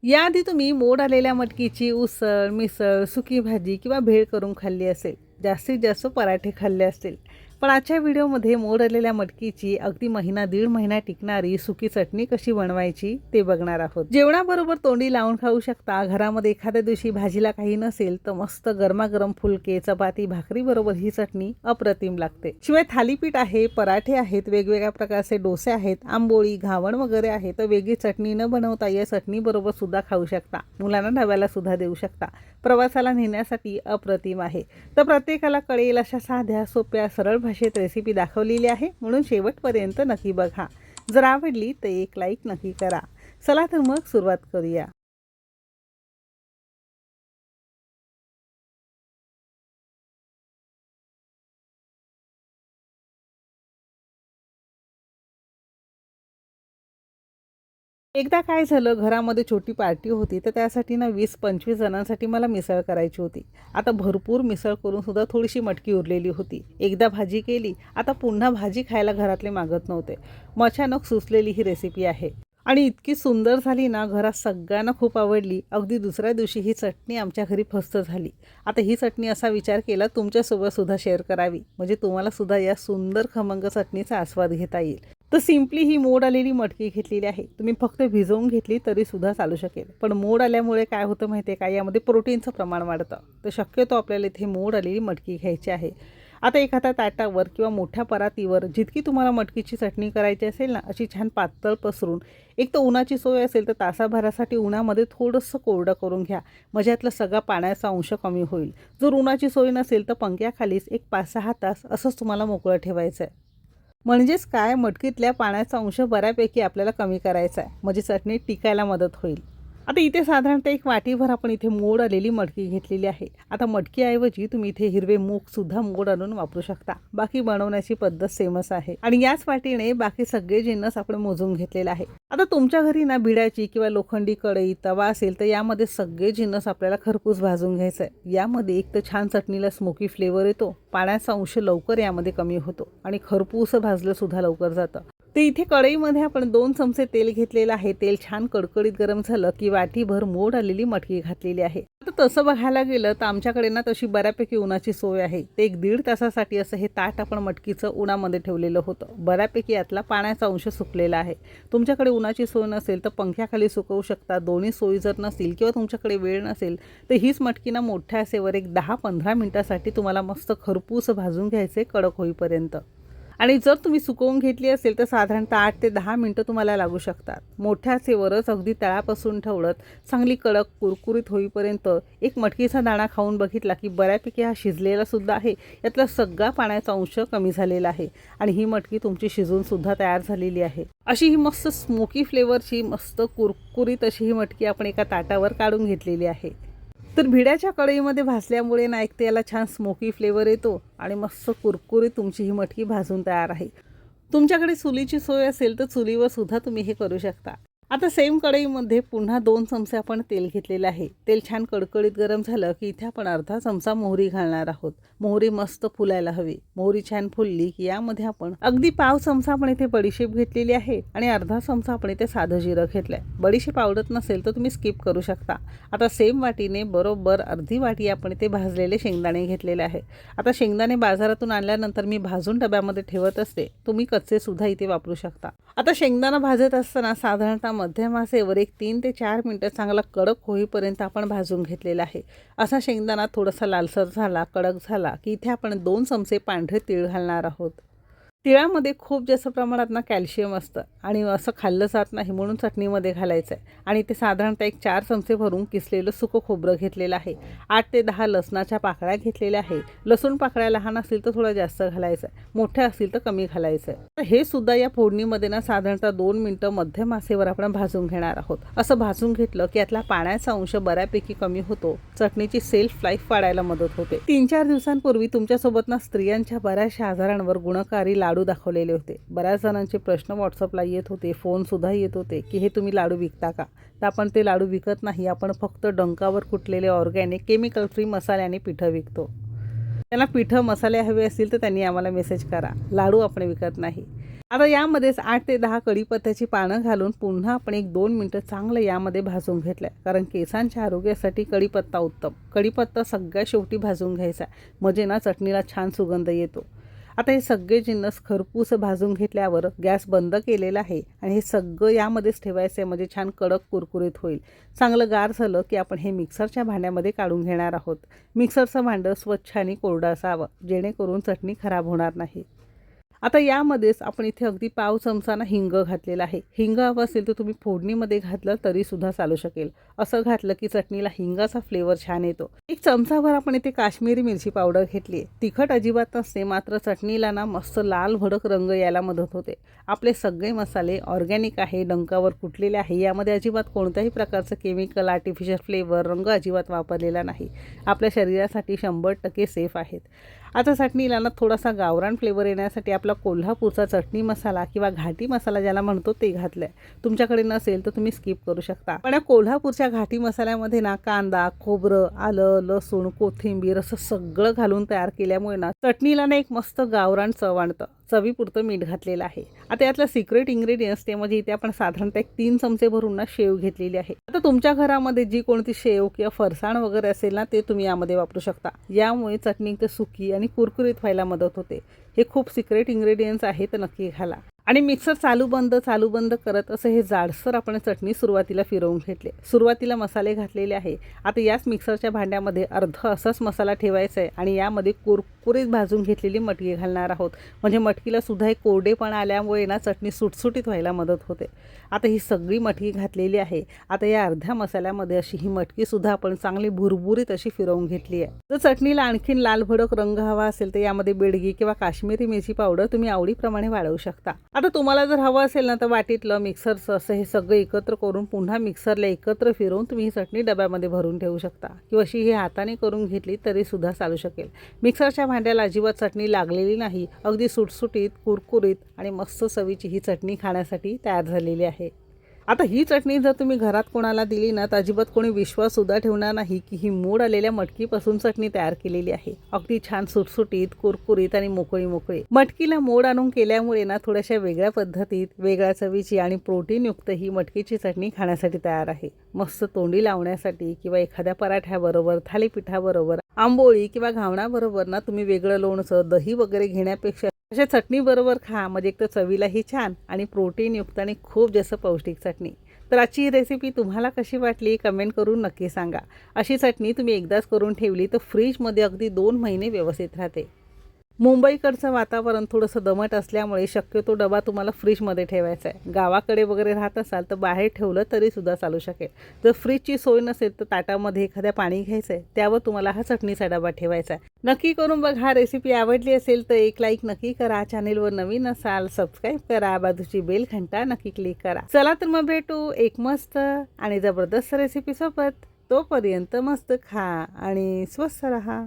याआधी तुम्ही मोड आलेल्या मटकीची उसळ, मिसळ, सुकी भाजी किंवा भेळ करून खाल्ली असेल. जास्तीत जास्त पराठे खाल्ले असतील. पण आजच्या व्हिडिओमध्ये मोड आलेल्या मटकीची अगदी महिना दीड महिना टिकणारी सुकी चटणी कशी बनवायची ते बघणार आहोत. जेवणाबरोबर तोंडी लावून खाऊ शकता. घरामध्ये एखाद्या दिवशी भाजीला काही नसेल तर मस्त गरमागरम फुलके, चपाती, भाकरी बरोबर ही चटणी अप्रतिम लागते. शिवाय थालीपीठ आहे, पराठे आहेत, वेगवेगळ्या प्रकारचे डोसे आहेत, आंबोळी, घावण वगैरे आहे. तर वेगळी चटणी न बनवता या चटणी बरोबर सुद्धा खाऊ शकता. मुलांना डब्याला सुद्धा देऊ शकता. प्रवासाला नेण्यासाठी अप्रतिम आहे. तर प्रत्येकाला कळेल अशा साध्या, सोप्या, सरळ भाषेत रेसिपी दाखवलेली आहे, म्हणून शेवटपर्यंत नक्की बघा. जर आवडली तर एक लाईक नक्की करा. चला तर मग सुरुवात करूया. एकदा काय झालं, घरामध्ये छोटी पार्टी होती, तर त्यासाठी ना 20-25 जणांसाठी मला मिसळ करायची होती. आता भरपूर मिसळ करून सुद्धा थोडीशी मटकी उरलेली होती. एकदा भाजी केली, आता पुन्हा भाजी खायला घरातले मागत नव्हते. मग अचानक सुचलेली ही रेसिपी आहे आणि इतकी सुंदर झाली ना, घरात सगळ्यांना खूप आवडली. अगदी दुसऱ्या दिवशी ही चटणी आमच्या घरी फस्त झाली. आता ही चटणी असा विचार केला तुमच्यासोबत सुद्धा शेअर करावी, म्हणजे तुम्हाला सुद्धा या सुंदर खमंग चटणीचा आस्वाद घेता येईल. तर सिम्पली ही मोड आलेली मटकी घेतलेली आहे. तुम्ही फक्त भिजवून घेतली तरी सुद्धा चालू शकेल. पण मोड आल्यामुळे काय होतं माहिती आहे का, यामध्ये प्रोटीनचं प्रमाण वाढतं. तर शक्यतो आपल्याला इथे मोड आलेली मटकी घ्यायची आहे. आता एखाद्या ताटावर किंवा मोठ्या परातीवर जितकी तुम्हाला मटकीची चटणी करायची असेल ना, अशी छान पातळ पसरून, एक तर उन्हाची सोय असेल तर तासाभरासाठी उन्हामध्ये थोडंसं कोरडं करून घ्या. म्हणजे यातला सगळा पाण्याचा अंश कमी होईल. जर उन्हाची सोय नसेल तर पंख्याखालीच एक 5-6 तास असंच तुम्हाला मोकळं ठेवायचं आहे. म्हणजेच काय, मटकीतल्या पाण्याचा अंश बऱ्यापैकी आपल्याला कमी करायचा आहे, म्हणजे चटणी टिकायला मदत होईल. आता इथे साधारणतः एक वाटीभर आपण इथे मोड आलेली मटकी घेतलेली आहे. आता मटकीऐवजी तुम्ही इथे हिरवे मूगसुद्धा मोड आणून वापरू शकता. बाकी बनवण्याची पद्धत सेमच आहे आणि याच वाटीने बाकी सगळे जिन्नस आपण मोजून घेतलेले आहे. आता तुमच्या घरी ना भिडाची किंवा लोखंडी कढई, तवा असेल तर यामध्ये सगळे जिन्नस आपल्याला खरपूस भाजून घ्यायचं आहे. यामध्ये एक तर छान चटणीला स्मोकी फ्लेवर येतो, पाण्याचा अंश लवकर यामध्ये कमी होतो आणि खरपूस भाजलं सुद्धा लवकर जातं. ते इथे कढईमध्ये आपण 2 चमचे तेल घेतलेलं आहे. तेल छान कडकडीत गरम झालं की वाटीभर मोड आलेली मटकी घातलेली आहे. आता तसं बघायला गेलं तर आमच्याकडे ना तशी बऱ्यापैकी उन्हाची सोय आहे. ते 1-1.5 तासासाठी असं हे ताट आपण मटकीचं उन्हामध्ये ठेवलेलं होतं. बऱ्यापैकी यातला पाण्याचा अंश सुकलेला आहे. तुमच्याकडे उन्हाची सोय नसेल तर पंख्याखाली सुकवू शकता. दोन्ही सोयी जर नसतील किंवा तुमच्याकडे वेळ नसेल तर हीच मटकी ना मोठ्या आचेवर एक 10-15 मिनिटासाठी तुम्हाला मस्त खरपूस भाजून घ्यायचे, कडक होईपर्यंत. आणि जर तुम्ही सुकवून घेतली असेल तर साधारणतः 8 ते 10 मिनटं तुम्हाला लागू शकतात. मोठ्या आचेवरच अगदी तळापासून ठेवलं चांगली कडक कुरकुरीत होईपर्यंत एक मटकीचा दाणा खाऊन बघितला की बऱ्यापैकी हा शिजलेला सुद्धा आहे. यातला सगळा पाण्याचा अंश कमी झालेला आहे आणि ही मटकी तुमची शिजून सुद्धा तयार झालेली आहे. अशी ही मस्त स्मोकी फ्लेवरची मस्त कुरकुरीत अशी ही मटकी आपण एका ताटावर काढून घेतलेली आहे. तर भिड्याच्या कढईमध्ये भाजल्यामुळे ना एक त्याला छान स्मोकी फ्लेवर येतो आणि मस्त कुरकुरीत तुमची ही मटकी भाजून तयार आहे. तुमच्याकडे चुलीची सोय असेल तर चुलीवर सुद्धा तुम्ही हे करू शकता. आता सेम कढईमध्ये पुन्हा 2 चमचे आपण तेल घेतलेले आहे. तेल छान कडकडीत गरम झालं की इथे आपण अर्धा चमचा मोहरी घालणार आहोत. मोहरी मस्त फुलायला हवी. मोहरी छान फुलली की यामध्ये आपण अगदी पाव चमचा आपण इथे बडीशेप घेतलेली आहे आणि अर्धा चमचा आपण इथे साधं जिरं घेतलंय. बडीशेप आवडत नसेल तर तुम्ही स्किप करू शकता. आता सेम वाटीने बरोबर अर्धी वाटी आपण इथे भाजलेले शेंगदाणे घेतलेले आहे. आता शेंगदाणे बाजारातून आणल्यानंतर मी भाजून डब्यामध्ये ठेवत असते. तुम्ही कच्चे सुद्धा इथे वापरू शकता. आता शेंगदाणा भाजत असताना साधारणतः मध्यम आचेवर एक 3 ते 4 मिनिटं चांगला कडक होईपर्यंत आपण भाजून घेतलेला आहे. असा शेंगदाणा थोडासा लालसर झाला, कडक झाला की इथे आपण 2 चमचे पांढरे तीळ घालणार आहोत. तिळामध्ये खूप जास्त प्रमाणात ना कॅल्शियम असतं आणि असं खाल्लं जात नाही, म्हणून चटणीमध्ये घालायचं आहे. आणि ते साधारणतः एक 4 चमचे भरून किसलेलं सुकं खोबरं घेतलेलं आहे. 8 ते 10 लसणाच्या पाकळ्या घेतलेल्या आहे. लसूण पाकळ्या लहान असतील तर थोडा जास्त घालायचं आहे, मोठ्या असतील तर कमी घालायचं आहे. तर हे सुद्धा या फोडणीमध्ये ना साधारणतः 2 मिनिटं मध्यम आचेवर आपण भाजून घेणार आहोत. असं भाजून घेतलं की यातला पाण्याचा अंश बऱ्यापैकी कमी होतो. चटणीची सेल्फ लाईफ वाढायला मदत होते. 3-4 दिवसांपूर्वी तुमच्यासोबत ना स्त्रियांच्या बऱ्याचशा आजारांवर गुणकारी लाडू दाखवलेले होते. बऱ्याच जणांचे प्रश्न व्हॉट्सअपला येत होते, फोनसुद्धा येत होते की हे तुम्ही लाडू विकता का? तर आपण ते लाडू विकत नाही. आपण फक्त डंकावर कुटलेले ऑर्गॅनिक केमिकल फ्री मसाल्याने पिठं विकतो. त्यांना पिठं मसाले हवे असतील तर त्यांनी आम्हाला मेसेज करा. लाडू आपण विकत नाही. आता यामध्येच 8 ते 10 कढीपत्त्याची पानं घालून पुन्हा आपण 1-2 मिनटं चांगलं यामध्ये भाजून घेतलं आहे. कारण केसांच्या आरोग्यासाठी कढीपत्ता उत्तम. कढीपत्ता सगळ्यात शेवटी भाजून घ्यायचा म्हणजे ना चटणीला छान सुगंध येतो. आता हे सगळे जिन्नस खरपूस भाजून घेतल्यावर गॅस बंद केलेला आहे आणि हे सगळं यामध्येच ठेवायचं आहे म्हणजे छान कडक कुरकुरीत होईल. चांगलं गार झालं की आपण हे मिक्सरच्या भांड्यामध्ये काढून घेणार आहोत. मिक्सरचं भांडं स्वच्छ आणि कोरडं असावं जेणेकरून चटणी खराब होणार नाही. आता यामध्येच आपण इथे अगदी पाव चमचाना हिंग घातलेला आहे. हिंग हवं असेल तर तुम्ही फोडणीमध्ये घातलं तरीसुद्धा चालू शकेल. असं घातलं की चटणीला हिंगाचा फ्लेवर छान येतो. 1 चमचाभर आपण इथे काश्मीरी मिरची पावडर घेतली आहे. तिखट अजिबात नसते, मात्र चटणीला ना मस्त लाल भडक रंग यायला मदत होते. आपले सगळे मसाले ऑर्गॅनिक आहे, डंकावर कुटलेले आहे. यामध्ये अजिबात कोणत्याही प्रकारचं केमिकल, आर्टिफिशियल फ्लेवर, रंग अजिबात वापरलेला नाही. आपल्या शरीरासाठी 100% सेफ आहेत. आता चटणीला ना थोडासा गावरान फ्लेवर येण्यासाठी आपला कोल्हापूरचा चटणी मसाला किंवा घाटी मसाला ज्याला म्हणतो ते घातलं आहे. तुमच्याकडे नसेल तर तुम्ही स्किप करू शकता. पण या कोल्हापूरच्या घाटी मसाल्यामध्ये ना कांदा, खोबरं, आलं, लसूण, कोथिंबीर असं सगळं घालून तयार केल्यामुळे ना चटणीला ना एक मस्त गावरान चव आणतं. चवीपुरतं मीठ घातलेलं आहे. आता यातलं सिक्रेट इन्ग्रेडियंट्स ते म्हणजे इथे आपण साधारणतः 3 चमचे भरून ना शेव घेतलेली आहे. आता तुमच्या घरामध्ये जी कोणती शेव किंवा फरसाण वगैरे असेल ना ते तुम्ही यामध्ये वापरू शकता. यामुळे चटणी तर सुकी आणि कुरकुरीत व्हायला मदत होते. हे खूप सिक्रेट इन्ग्रेडियंट्स आहे तर नक्की घाला. आणि मिक्सर चालू बंद करत असं हे जाडसर आपण चटणी सुरुवातीला फिरवून घेतले. सुरुवातीला मसाले घातलेले आहे. आता याच मिक्सरच्या भांड्यामध्ये अर्ध असाच मसाला ठेवायचा आहे आणि यामध्ये कुरकुरीत भाजून घेतलेली मटकी घालणार आहोत. म्हणजे मटकीला सुद्धा एक कोरडेपणा आल्यामुळे ना चटणी सुटसुटीत व्हायला मदत होते. आता ही सगळी मटकी घातलेली आहे. आता या अर्ध्या मसाल्यामध्ये अशी ही मटकी सुद्धा आपण चांगली भुरभुरीत अशी फिरवून घेतली आहे. जर चटणीला आणखीन लाल भडक रंग हवा असेल तर यामध्ये बेडगी किंवा काश्मीरी मिरची पावडर तुम्ही आवडीप्रमाणे वाढवू शकता. आता तुम्हाला जर हवं असेल ना तर वाटीतलं, मिक्सरचं असं हे सगळं एकत्र करून पुन्हा मिक्सरला एकत्र फिरवून तुम्ही ही चटणी डब्यामध्ये भरून ठेवू शकता किंवा अशी ही हाताने करून घेतली तरी सुद्धा चालू शकेल. मिक्सरच्या भांड्याला अजिबात चटणी लागलेली नाही. अगदी सुटसुटीत, कुरकुरीत आणि मस्त चवीची ही चटणी खाण्यासाठी तयार झालेली आहे. आता ही चटणी जर तुम्ही घरात कोणाला दिली ना तर अजिबात कोणी विश्वाससुद्धा ठेवणार नाही की ही मोड आलेल्या मटकीपासून चटणी तयार केलेली आहे. अगदी छान सुटसुटीत, कुरकुरीत आणि मोकळी. मटकीला मोड आणून केल्यामुळे ना थोड्याशा वेगळ्या पद्धतीत, वेगळ्या चवीची आणि प्रोटीनयुक्त ही मटकीची चटणी खाण्यासाठी तयार आहे. मस्त तोंडी लावण्यासाठी किंवा एखाद्या पराठ्याबरोबर, थालीपीठाबरोबर, आंबोळी किंवा घावणाबरोबर ना तुम्ही वेगळं लोणचं, दही वगैरे घेण्यापेक्षा अशा चटणीबरोबर खा. म्हणजे एक तर चवीलाही छान आणि प्रोटीनयुक्त आणि खूप जास्त पौष्टिक चटणी. तर आजची ही रेसिपी तुम्हाला कशी वाटली कमेंट करून नक्की सांगा. अशी चटणी तुम्ही एकदाच करून ठेवली तर फ्रीजमध्ये अगदी 2 महिने व्यवस्थित राहते. मुंबईकडचं वातावरण थोडंसं दमट असल्यामुळे शक्यतो डबा तुम्हाला फ्रीजमध्ये ठेवायचा आहे. गावाकडे वगैरे राहत असाल तर बाहेर ठेवलं तरीसुद्धा चालू शकेल. जर फ्रीजची सोय नसेल तर ताटामध्ये एखाद्या पाणी घ्यायचं आहे, त्यावर तुम्हाला हा चटणीचा डबा ठेवायचा आहे. नक्की करून बघा. हा रेसिपी आवडली असेल तर एक लाईक नक्की करा. चॅनेलवर नवीन असाल सबस्क्राईब करा. बाजूची बेल घंटा नक्की क्लिक करा. चला तर मग भेटू एक मस्त आणि जबरदस्त रेसिपीसोबत. तोपर्यंत मस्त खा आणि स्वस्थ रहा.